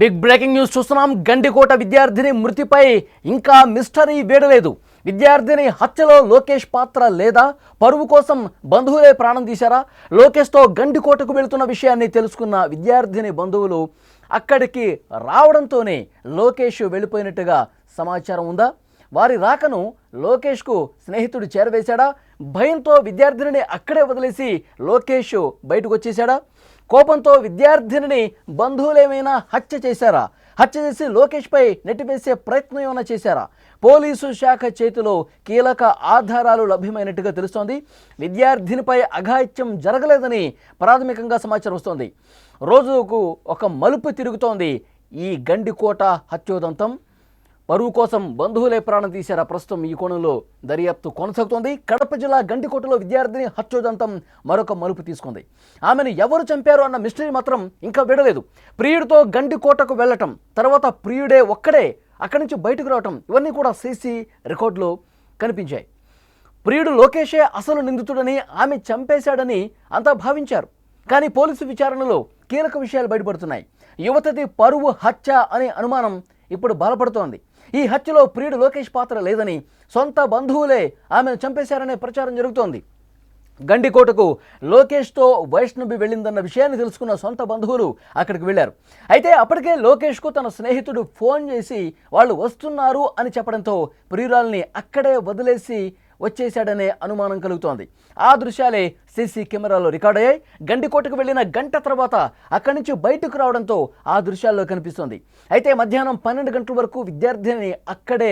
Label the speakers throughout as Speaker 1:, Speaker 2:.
Speaker 1: Big breaking news చూస్తున్నాం. గండికోట విద్యార్థిని మృతిపై ఇంకా మిస్టరీ వీడలేదు. విద్యార్థిని హత్యలో లోకేష్ పాత్ర లేదా? పరువు కోసం బంధువులే ప్రాణం తీశారా? లోకేష్తో గండికోటకు వెళుతున్న విషయాన్ని తెలుసుకున్న విద్యార్థిని బంధువులు అక్కడికి రావడంతోనే లోకేష్ వెళ్ళిపోయినట్టుగా సమాచారం ఉందా? వారి రాకను లోకేష్కు స్నేహితుడు చేరవేశాడా? భయంతో విద్యార్థినిని అక్కడే వదిలేసి లోకేష్ బయటకు వచ్చేశాడా? కోపంతో విద్యార్థినిని బంధువులేమైనా హత్య చేశారా? హత్య చేసి లోకేష్పై నెట్టివేసే ప్రయత్నం ఏమైనా చేశారా? పోలీసు శాఖ చేతిలో కీలక ఆధారాలు లభ్యమైనట్టుగా తెలుస్తోంది. విద్యార్థినిపై అఘాయిత్యం జరగలేదని ప్రాథమికంగా సమాచారం వస్తోంది. రోజుకు ఒక మలుపు తిరుగుతోంది ఈ గండికోట హత్యోదంతం. పరువు కోసం బంధువులే ప్రాణం తీశారా? ప్రస్తుతం ఈ కోణంలో దర్యాప్తు కొనసాగుతోంది. కడప జిల్లా గండికోటలో విద్యార్థిని హత్యోదంతం మరొక మలుపు తీసుకుంది. ఆమెను ఎవరు చంపారు అన్న మిస్టరీ మాత్రం ఇంకా విడలేదు. ప్రియుడితో గండికోటకు వెళ్ళటం, తర్వాత ప్రియుడే ఒక్కడే అక్కడి నుంచి బయటకు రావటం, ఇవన్నీ కూడా సీసీ రికార్డులో కనిపించాయి. ప్రియుడు లోకేషే అసలు నిందితుడని, ఆమె చంపేశాడని అంతా భావించారు. కానీ పోలీసు విచారణలో కీలక విషయాలు బయటపడుతున్నాయి. యువతది పరువు హత్య అనే అనుమానం ఇప్పుడు బలపడుతోంది. ఈ హత్యలో ప్రియుడు లోకేష్ పాత్ర లేదని, సొంత బంధువులే ఆమెను చంపేశారనే ప్రచారం జరుగుతోంది. గండికోటకు లోకేష్తో వైష్ణవి వెళ్ళిందన్న విషయాన్ని తెలుసుకున్న సొంత బంధువులు అక్కడికి వెళ్ళారు. అయితే అప్పటికే లోకేష్కు తన స్నేహితుడు ఫోన్ చేసి వాళ్ళు వస్తున్నారు అని చెప్పడంతో ప్రియురాల్ని అక్కడే వదిలేసి వచ్చేశాడనే అనుమానం కలుగుతోంది. ఆ దృశ్యాలే సీసీ కెమెరాలో రికార్డ్ అయ్యాయి. గండికోటకు వెళ్ళిన గంట తర్వాత అక్కడి నుంచి బయటకు రావడంతో ఆ దృశ్యాల్లో కనిపిస్తోంది. అయితే మధ్యాహ్నం 12 గంటల వరకు విద్యార్థిని అక్కడే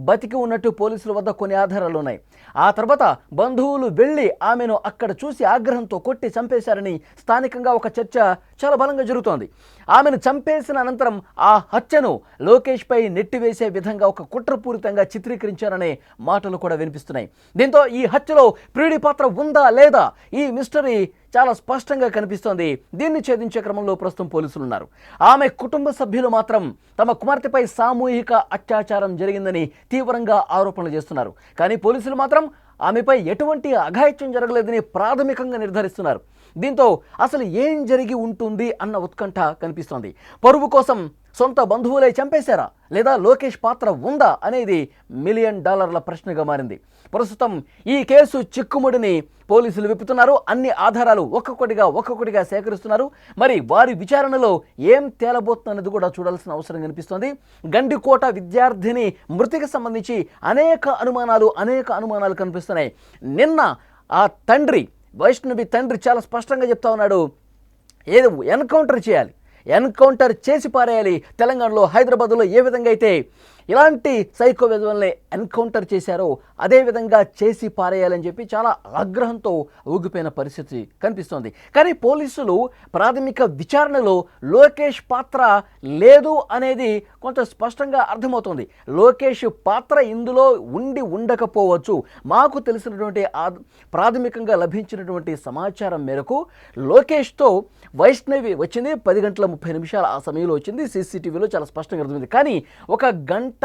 Speaker 1: బతికి ఉన్నట్టు పోలీసుల వద్ద కొన్ని ఆధారాలు ఉన్నాయి. ఆ తర్వాత బంధువులు వెళ్ళి ఆమెను అక్కడ చూసి ఆగ్రహంతో కొట్టి చంపేశారని స్థానికంగా ఒక చర్చ చాలా బలంగా జరుగుతోంది. ఆమెను చంపేసిన అనంతరం ఆ హత్యను లోకేష్పై నెట్టివేసే విధంగా ఒక కుట్రపూరితంగా చిత్రీకరించారనే మాటలు కూడా వినిపిస్తున్నాయి. దీంతో ఈ హత్యలో ప్రియుడి పాత్ర ఉందా లేదా? ఈ మిస్టరీ చాలా స్పష్టంగా కనిపిస్తోంది. దీన్ని ఛేదించే క్రమంలో ప్రస్తుతం పోలీసులు ఉన్నారు. ఆమె కుటుంబ సభ్యులు మాత్రం తమ కుమార్తెపై సామూహిక అత్యాచారం జరిగిందని తీవ్రంగా ఆరోపణలు చేస్తున్నారు. కానీ పోలీసులు మాత్రం ఆమెపై ఎటువంటి అఘాయిత్యం జరగలేదని ప్రాథమికంగా నిర్ధారిస్తున్నారు. దీంతో అసలు ఏం జరిగి ఉంటుంది అన్న ఉత్కంఠ కనిపిస్తోంది. పరువు కోసం సొంత బంధువులే చంపేశారా లేదా లోకేష్ పాత్ర ఉందా అనేది $1 మిలియన్ ప్రశ్నగా మారింది. ప్రస్తుతం ఈ కేసు చిక్కుముడిని పోలీసులు విప్పుతున్నారు. అన్ని ఆధారాలు ఒక్కొక్కటిగా సేకరిస్తున్నారు. మరి వారి విచారణలో ఏం తేలబోతున్నది కూడా చూడాల్సిన అవసరం కనిపిస్తోంది. గండికోట విద్యార్థిని మృతికి సంబంధించి అనేక అనుమానాలు కనిపిస్తున్నాయి. నిన్న ఆ తండ్రి, వైష్ణవి తండ్రి చాలా స్పష్టంగా చెప్తా ఉన్నాడు, ఏదో ఎన్కౌంటర్ చేసి పారేయాలి. తెలంగాణలో హైదరాబాద్లో ఏ విధంగా అయితే ఇలాంటి సైకో విధుల్ని ఎన్కౌంటర్ చేశారో అదే విధంగా చేసి పారేయాలని చెప్పి చాలా ఆగ్రహంతో ఊగిపోయిన పరిస్థితి కనిపిస్తోంది. కానీ పోలీసులు ప్రాథమిక విచారణలో లోకేష్ పాత్ర లేదు అనేది కొంత స్పష్టంగా అర్థమవుతోంది. లోకేష్ పాత్ర ఇందులో ఉండకపోవచ్చు. మాకు తెలిసినటువంటి ప్రాథమికంగా లభించినటువంటి సమాచారం మేరకు లోకేష్తో వైష్ణవి వచ్చింది 10:30 ఆ సమయంలో వచ్చింది. సీసీటీవీలో చాలా స్పష్టంగా అర్థమైంది. కానీ ఒక గంట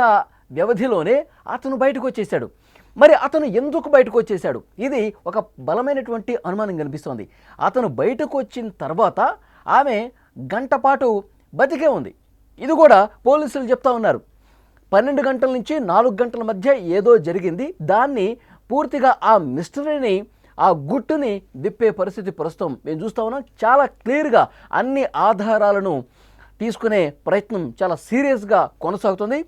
Speaker 1: వ్యవధిలోనే అతను బయటకు వచ్చేశాడు. మరి అతను ఎందుకు బయటకు వచ్చేశాడు? ఇది ఒక బలమైనటువంటి అనుమానం కనిపిస్తోంది. అతను బయటకు వచ్చిన తర్వాత ఆమె గంట పాటు బతికే ఉంది. ఇది కూడా పోలీసులు చెప్తా ఉన్నారు. 12 గంటల నుంచి 4 గంటల మధ్య ఏదో జరిగింది. దాన్ని పూర్తిగా ఆ మిస్టరీని, ఆ గుట్టుని విప్పే పరిస్థితి ప్రస్తుతం మేము చూస్తా ఉన్నాం. చాలా క్లియర్గా అన్ని ఆధారాలను తీసుకునే ప్రయత్నం చాలా సీరియస్గా కొనసాగుతుంది.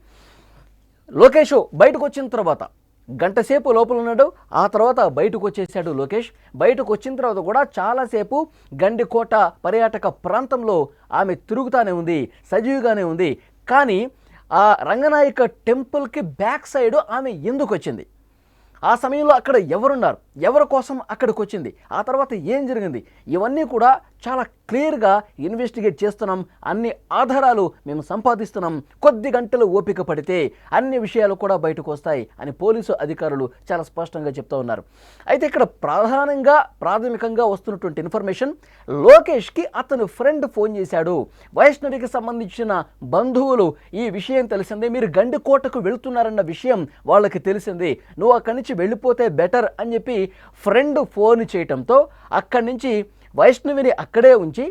Speaker 1: లోకేష్ బయటకు వచ్చిన తర్వాత గంటసేపు లోపల ఉన్నాడు. ఆ తర్వాత బయటకు వచ్చేసాడు లోకేష్. బయటకు వచ్చిన తర్వాత కూడా చాలాసేపు గండికోట పర్యాటక ప్రాంతంలో ఆమె తిరుగుతూనే ఉంది, సజీవుగానే ఉంది. కానీ ఆ రంగనాయక టెంపుల్కి బ్యాక్ సైడ్ ఆమె ఎందుకు వచ్చింది? ఆ సమయంలో అక్కడ ఎవరున్నారు, ఎవరి కోసం అక్కడికి వచ్చింది, ఆ తర్వాత ఏం జరిగింది, ఇవన్నీ కూడా చాలా క్లియర్గా ఇన్వెస్టిగేట్ చేస్తున్నాం, అన్ని ఆధారాలు మేము సంపాదిస్తున్నాం, కొద్ది గంటలు ఓపిక పడితే అన్ని విషయాలు కూడా బయటకు వస్తాయి అని పోలీసు అధికారులు చాలా స్పష్టంగా చెప్తూ ఉన్నారు. అయితే ఇక్కడ ప్రాథమికంగా వస్తున్నటువంటి ఇన్ఫర్మేషన్, లోకేష్కి అతను ఫ్రెండ్ ఫోన్ చేశాడు, వైష్ణవికి సంబంధించిన బంధువులు ఈ విషయం తెలిసిందే, మీరు గండికోటకు వెళుతున్నారన్న విషయం వాళ్ళకి తెలిసింది, నువ్వు అక్కడి నుంచి వెళ్ళిపోతే బెటర్ అని చెప్పి ఫ్రెండ్ ఫోన్ చేయటంతో అక్కడి నుంచి వైష్ణవిని అక్కడే ఉంచి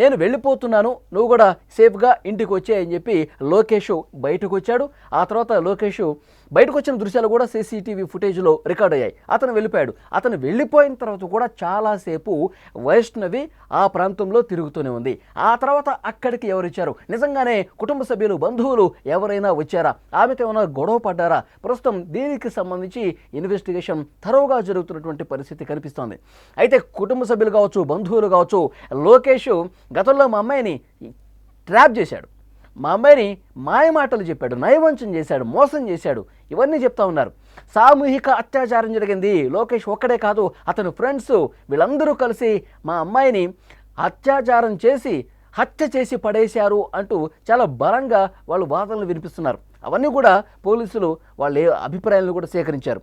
Speaker 1: నేను వెళ్ళిపోతున్నాను, నువ్వు కూడా సేఫ్గా ఇంటికి వచ్చాయని చెప్పి లోకేష్ బయటకు వచ్చాడు. ఆ తర్వాత లోకేష్ బయటకు వచ్చిన దృశ్యాలు కూడా సీసీటీవీ ఫుటేజ్లో రికార్డ్ అయ్యాయి. అతను వెళ్ళిపోయాడు. అతను వెళ్ళిపోయిన తర్వాత కూడా చాలాసేపు వైష్ణవి ఆ ప్రాంతంలో తిరుగుతూనే ఉంది. ఆ తర్వాత అక్కడికి ఎవరు ఇచ్చారు, నిజంగానే కుటుంబ సభ్యులు బంధువులు ఎవరైనా వచ్చారా, ఆమెతో ఏమైనా గొడవ పడ్డారా, ప్రస్తుతం దీనికి సంబంధించి ఇన్వెస్టిగేషన్ థరోగా జరుగుతున్నటువంటి పరిస్థితి కనిపిస్తోంది. అయితే కుటుంబ సభ్యులు కావచ్చు, బంధువులు కావచ్చు, లోకేష్ గతంలో మా అమ్మాయిని ట్రాప్ చేశాడు, మా అమ్మాయిని మాయమాటలు చెప్పాడు, నయవంచం చేశాడు, మోసం చేశాడు, ఇవన్నీ చెప్తా ఉన్నారు. సామూహిక అత్యాచారం జరిగింది, లోకేష్ ఒక్కడే కాదు అతని ఫ్రెండ్స్ వీళ్ళందరూ కలిసి మా అమ్మాయిని అత్యాచారం చేసి హత్య చేసి పడేశారు అంటూ చాలా బలంగా వాళ్ళు వాదనలు వినిపిస్తున్నారు. అవన్నీ కూడా పోలీసులు వాళ్ళ అభిప్రాయాలను కూడా సేకరించారు.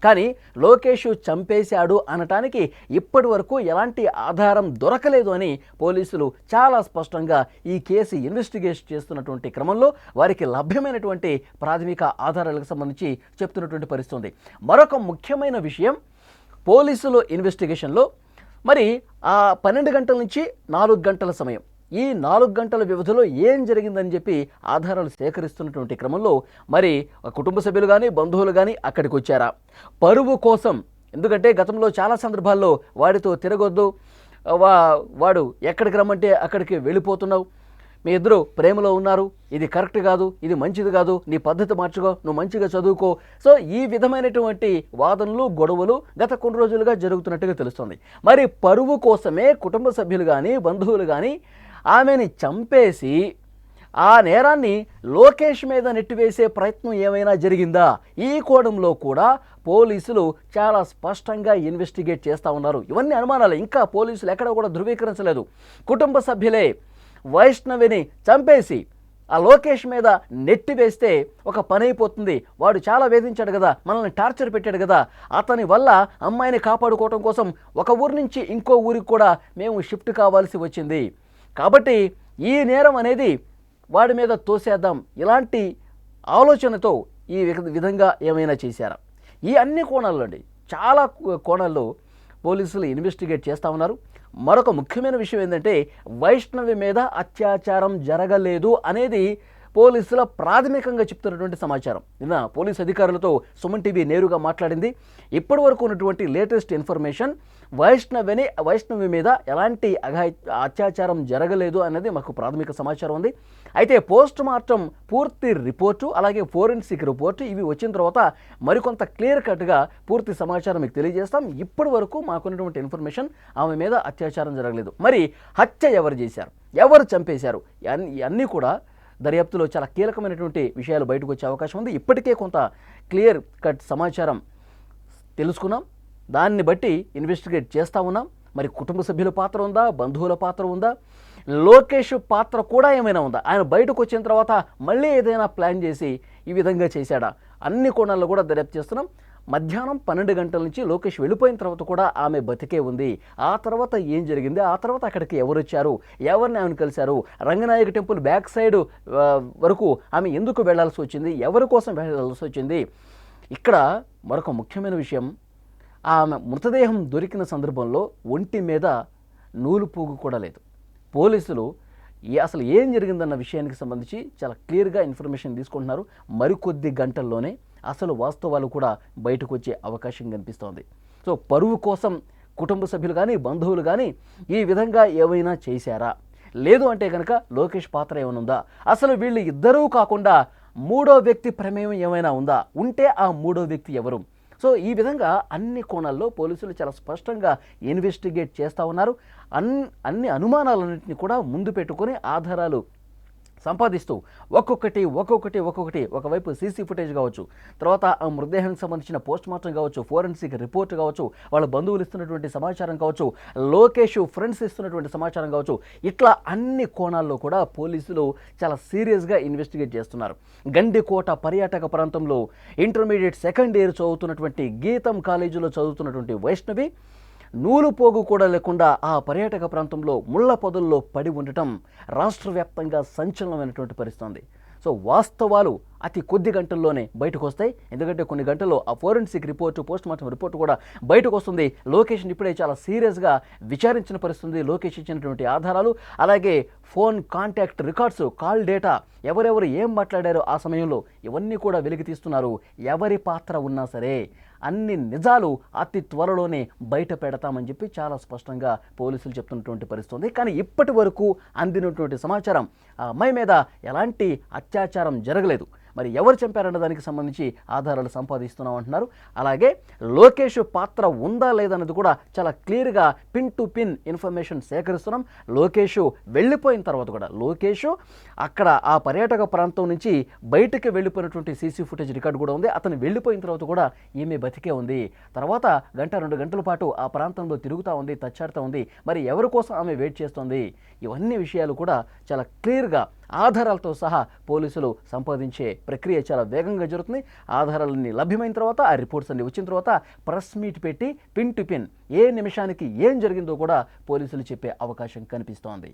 Speaker 1: కానీ లోకేష్ చంపేశాడు అనటానికి ఇప్పటి వరకు ఎలాంటి ఆధారం దొరకలేదు అని పోలీసులు చాలా స్పష్టంగా ఈ కేసు ఇన్వెస్టిగేషన్ చేస్తున్నటువంటి క్రమంలో వారికి లభ్యమైనటువంటి ప్రాథమిక ఆధారాలకు సంబంధించి చెప్తున్నటువంటి పరిస్థితి ఉంది. మరొక ముఖ్యమైన విషయం, పోలీసులు ఇన్వెస్టిగేషన్లో మరి ఆ 12 గంటల నుంచి 4 గంటల సమయం, ఈ 4 గంటల వ్యవధిలో ఏం జరిగిందని చెప్పి ఆధారాలు సేకరిస్తున్నటువంటి క్రమంలో మరి కుటుంబ సభ్యులు కానీ బంధువులు కానీ అక్కడికి వచ్చారా, పరువు కోసం, ఎందుకంటే గతంలో చాలా సందర్భాల్లో వాడితో తిరగొద్దు, వాడు ఎక్కడికి రమ్మంటే అక్కడికి వెళ్ళిపోతున్నావు, మీ ఇద్దరు ప్రేమలో ఉన్నారు, ఇది కరెక్ట్ కాదు, ఇది మంచిది కాదు, నీ పద్ధతి మార్చుకో, నువ్వు మంచిగా చదువుకో, సో ఈ విధమైనటువంటి వాదనలు గొడవలు గత కొన్ని రోజులుగా జరుగుతున్నట్టుగా తెలుస్తుంది. మరి పరువు కోసమే కుటుంబ సభ్యులు కానీ బంధువులు కానీ ఆమెని చంపేసి ఆ నేరాన్ని లోకేష్ మీద నెట్టివేసే ప్రయత్నం ఏమైనా జరిగిందా, ఈ కోణంలో కూడా పోలీసులు చాలా స్పష్టంగా ఇన్వెస్టిగేట్ చేస్తూ ఉన్నారు. ఇవన్నీ అనుమానాలు, ఇంకా పోలీసులు ఎక్కడ కూడా ధృవీకరించలేదు. కుటుంబ సభ్యులే వైష్ణవిని చంపేసి ఆ లోకేష్ మీద నెట్టివేస్తే ఒక పని అయిపోతుంది, వాడు చాలా వేధించాడు కదా, మనల్ని టార్చర్ పెట్టాడు కదా, అతని వల్ల అమ్మాయిని కాపాడుకోవడం కోసం ఒక ఊరి నుంచి ఇంకో ఊరికి కూడా మేము షిఫ్ట్ కావాల్సి వచ్చింది, కాబట్టి ఈ నేరం అనేది వాడి మీద తోసేద్దాం, ఇలాంటి ఆలోచనతో ఈ విధంగా ఏమైనా చేశారా, ఈ అన్ని కోణాల్లో అండి, చాలా కోణాల్లో పోలీసులు ఇన్వెస్టిగేట్ చేస్తూ ఉన్నారు. మరొక ముఖ్యమైన విషయం ఏంటంటే, వైష్ణవి మీద అత్యాచారం జరగలేదు అనేది పోలీసుల ప్రాథమికంగా చెప్తున్నటువంటి సమాచారం. నిన్న పోలీసు అధికారులతో సుమన్ టీవీ నేరుగా మాట్లాడింది. ఇప్పటి వరకు ఉన్నటువంటి లేటెస్ట్ ఇన్ఫర్మేషన్, వైష్ణవి మీద ఎలాంటి అత్యాచారం జరగలేదు అనేది మాకు ప్రాథమిక సమాచారం ఉంది. అయితే పోస్ట్ మార్టం పూర్తి రిపోర్టు అలాగే ఫోరెన్సిక్ రిపోర్టు ఇవి వచ్చిన తర్వాత మరికొంత క్లియర్ కట్గా పూర్తి సమాచారం మీకు తెలియజేస్తాం. ఇప్పటి వరకు మాకున్నటువంటి ఇన్ఫర్మేషన్, ఆమె మీద అత్యాచారం జరగలేదు. మరి హత్య ఎవరు చేశారు, ఎవరు చంపేశారు, అన్నీ కూడా దర్యాప్తులో చాలా కీలకమైనటువంటి విషయాలు బయటకు వచ్చే అవకాశం ఉంది. ఇప్పటికే కొంత క్లియర్ కట్ సమాచారం తెలుసుకున్నాం, దాన్ని బట్టి ఇన్వెస్టిగేట్ చేస్తూ ఉన్నాం. మరి కుటుంబ సభ్యుల పాత్ర ఉందా, బంధువుల పాత్ర ఉందా, లోకేష్ పాత్ర కూడా ఏమైనా ఉందా, ఆయన బయటకు వచ్చిన తర్వాత మళ్ళీ ఏదైనా ప్లాన్ చేసి ఈ విధంగా చేశాడా, అన్ని కోణాల్లో కూడా దర్యాప్తు చేస్తున్నాం. మధ్యాహ్నం 12 గంటల నుంచి లోకేష్ వెళ్ళిపోయిన తర్వాత కూడా ఆమె బతికే ఉంది. ఆ తర్వాత ఏం జరిగింది, ఆ తర్వాత అక్కడికి ఎవరు వచ్చారు, ఎవరిని ఆమెను కలిశారు, రంగనాయక టెంపుల్ బ్యాక్ సైడ్ వరకు ఆమె ఎందుకు వెళ్లాల్సి వచ్చింది, ఎవరి కోసం వెళ్లాల్సి వచ్చింది. ఇక్కడ మరొక ముఖ్యమైన విషయం, ఆమె మృతదేహం దొరికిన సందర్భంలో ఒంటి మీద నూలు పోగు కూడా లేదు. పోలీసులు అసలు ఏం జరిగిందన్న విషయానికి సంబంధించి చాలా క్లియర్గా ఇన్ఫర్మేషన్ తీసుకుంటున్నారు. మరికొద్ది గంటల్లోనే అసలు వాస్తవాలు కూడా బయటకు వచ్చే అవకాశం కనిపిస్తోంది. సో పరువు కోసం కుటుంబ సభ్యులు కానీ బంధువులు కానీ ఈ విధంగా ఏమైనా చేశారా, లేదు అంటే కనుక లోకేష్ పాత్ర ఏమైనా ఉందా, అసలు వీళ్ళు ఇద్దరూ కాకుండా మూడో వ్యక్తి ప్రమేయం ఏమైనా ఉందా, ఉంటే ఆ మూడో వ్యక్తి ఎవరు. సో ఈ విధంగా అన్ని కోణాల్లో పోలీసులు చాలా స్పష్టంగా ఇన్వెస్టిగేట్ చేస్తూ ఉన్నారు. అన్ని అనుమానాలన్నింటినీ కూడా ముందు పెట్టుకొని ఆధారాలు సంపాదిస్తూ ఒక్కొక్కటి ఒకవైపు సీసీ ఫుటేజ్ కావచ్చు, తర్వాత ఆ మృతదేహానికి సంబంధించిన పోస్ట్ మార్టం కావచ్చు, ఫోరెన్సిక్ రిపోర్ట్ కావచ్చు, వాళ్ళ బంధువులు ఇస్తున్నటువంటి సమాచారం కావచ్చు, లోకేష్ ఫ్రెండ్స్ ఇస్తున్నటువంటి సమాచారం కావచ్చు, ఇట్లా అన్ని కోణాల్లో కూడా పోలీసులు చాలా సీరియస్గా ఇన్వెస్టిగేట్ చేస్తున్నారు. గండికోట పర్యాటక ప్రాంతంలో ఇంటర్మీడియట్ సెకండ్ ఇయర్ చదువుతున్నటువంటి గీతం కాలేజీలో చదువుతున్నటువంటి వైష్ణవి నూలు పోగు కూడా లేకుండా ఆ పర్యాటక ప్రాంతంలో ముళ్ళ పొదల్లో పడి ఉండటం రాష్ట్ర వ్యాప్తంగా సంచలనమైనటువంటి పరిస్థితి. సో వాస్తవాలు అతి కొద్ది గంటల్లోనే బయటకు వస్తాయి. ఎందుకంటే కొన్ని గంటల్లో ఆ forensic report, post mortem report కూడా బయటకు వస్తుంది. లోకేష్ని ఇప్పుడే చాలా సీరియస్గా విచారించిన పరిస్థితుంది. లోకేష్ ఇచ్చినటువంటి ఆధారాలు, అలాగే phone contact records, call data, ఎవరెవరు ఏం మాట్లాడారో ఆ సమయంలో ఇవన్నీ కూడా వెలికి తీస్తున్నారు. ఎవరి పాత్ర ఉన్నా సరే అన్ని నిజాలు అతి త్వరలోనే బయట పెడతామని చెప్పి చాలా స్పష్టంగా పోలీసులు చెప్తున్నటువంటి పరిస్థితుంది. కానీ ఇప్పటి వరకు అందినటువంటి సమాచారం ఆ అమ్మాయి మీద ఎలాంటి అత్యాచారం జరగలేదు. మరి ఎవరు చంపారన్న దానికి సంబంధించి ఆధారాలు సంపాదిస్తున్నాం అంటున్నారు. అలాగే లోకేష్ పాత్ర ఉందా లేదన్నది కూడా చాలా క్లియర్గా పిన్ టు పిన్ ఇన్ఫర్మేషన్ సేకరిస్తున్నాం. లోకేష్ వెళ్ళిపోయిన తర్వాత కూడా, లోకేష్ అక్కడ ఆ పర్యాటక ప్రాంతం నుంచి బయటకు వెళ్ళిపోయినటువంటి సీసీ ఫుటేజ్ రికార్డు కూడా ఉంది. అతను వెళ్ళిపోయిన తర్వాత కూడా ఈమె బతికే ఉంది. తర్వాత గంట 2 గంటల పాటు ఆ ప్రాంతంలో తిరుగుతూ ఉంది, తచ్చాడుతూ ఉంది. మరి ఎవరి కోసం ఆమె వెయిట్ చేస్తుంది? ఇవన్నీ విషయాలు కూడా చాలా క్లియర్గా ఆధారాలతో సహా పోలీసులు సంపాదించే ప్రక్రియ చాలా వేగంగా జరుగుతుంది. ఆధారాలన్నీ లభ్యమైన తర్వాత, ఆ రిపోర్ట్స్ అన్ని వచ్చిన తర్వాత ప్రెస్ మీట్ పెట్టి పిన్ టు పిన్ ఏ నిమిషానికి ఏం జరిగిందో కూడా పోలీసులు చెప్పే అవకాశం కనిపిస్తోంది.